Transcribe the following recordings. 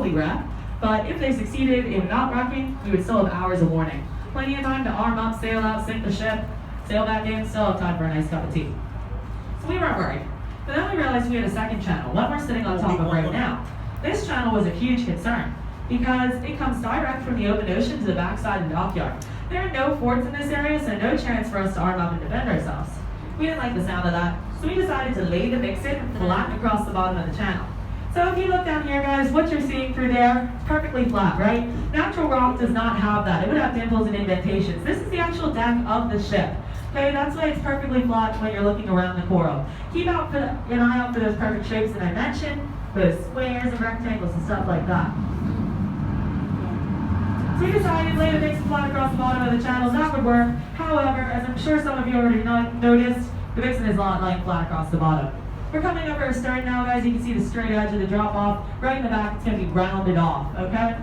probably wreck, but if they succeeded in not wrecking, we would still have hours of warning. Plenty of time to arm up, sail out, sink the ship, sail back in, still have time for a nice cup of tea. So we weren't worried. But then we realized we had a second channel, one we're sitting on top of right now. This channel was a huge concern because it comes direct from the open ocean to the backside of the dockyard. There are no forts in this area, so no chance for us to arm up and defend ourselves. We didn't like the sound of that, so we decided to lay the Vixen flat across the bottom of the channel. So if you look down here, guys, what you're seeing through there, perfectly flat, right? Natural rock does not have that. It would have dimples and indentations. This is the actual deck of the ship. Okay, that's why it's perfectly flat when you're looking around the coral. Keep an eye out for those perfect shapes that I mentioned, those squares and rectangles and stuff like that. So we decided to lay the Vixen flat across the bottom of the channel. That would work. However, as I'm sure some of you already noticed, the Vixen is not lying flat across the bottom. We're coming over our stern now, guys. You can see the straight edge of the drop off. Right in the back, it's going to be rounded off, okay?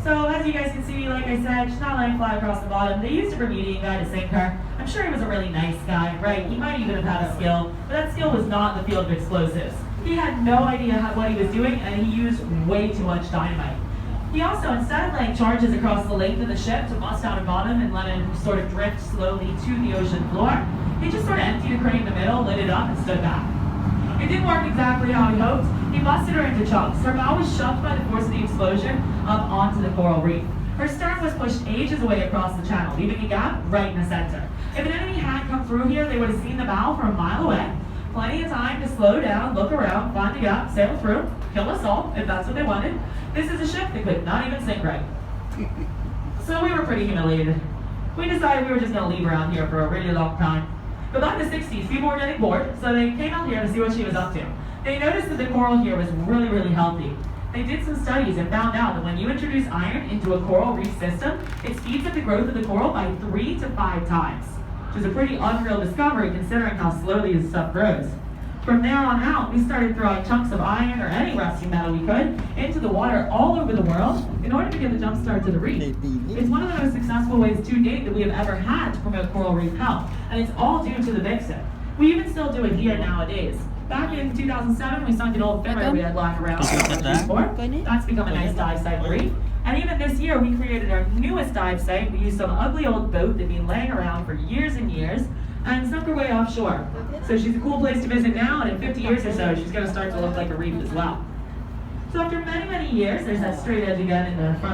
So as you guys can see, like I said, she's not lying flat across the bottom. They used a Bermudian guy to sink her. I'm sure he was a really nice guy, right? He might even have had a skill, but that skill was not in the field of explosives. He had no idea what he was doing, and he used way too much dynamite. He also, instead of laying charges across the length of the ship to bust out a bottom and let it sort of drift slowly to the ocean floor, he just sort of emptied a crate in the middle, lit it up, and stood back. It didn't work exactly how he hoped. He busted her into chunks. Her bow was shoved by the force of the explosion up onto the coral reef. Her stern was pushed ages away across the channel, leaving a gap right in the center. If an enemy had come through here, they would have seen the bow from a mile away. Plenty of time to slow down, look around, find the gap, sail through, kill us all, if that's what they wanted. This is a ship that could not even sink right. So we were pretty humiliated. We decided we were just going to leave around here for a really long time. But by the 60s, people were getting bored, so they came out here to see what she was up to. They noticed that the coral here was really, really healthy. They did some studies and found out that when you introduce iron into a coral reef system, it speeds up the growth of the coral by 3 to 5 times, which is a pretty unreal discovery considering how slowly this stuff grows. From there on out, we started throwing chunks of iron or any rusty metal we could into the water all over the world in order to give a jump start to the reef. It's one of the most successful ways to date that we have ever had to promote coral reef health, and it's all due to the Vixen. We even still do it here nowadays. Back in 2007, we sunk an old femmer we had lying around. That's become a nice dive site for reef. And even this year, we created our newest dive site. We used some ugly old boat that'd been laying around for years and years, and sunk her way offshore. So she's a cool place to visit now, and in 50 years or so, she's going to start to look like a reef as well. So after many, many years, there's that straight edge again in the front.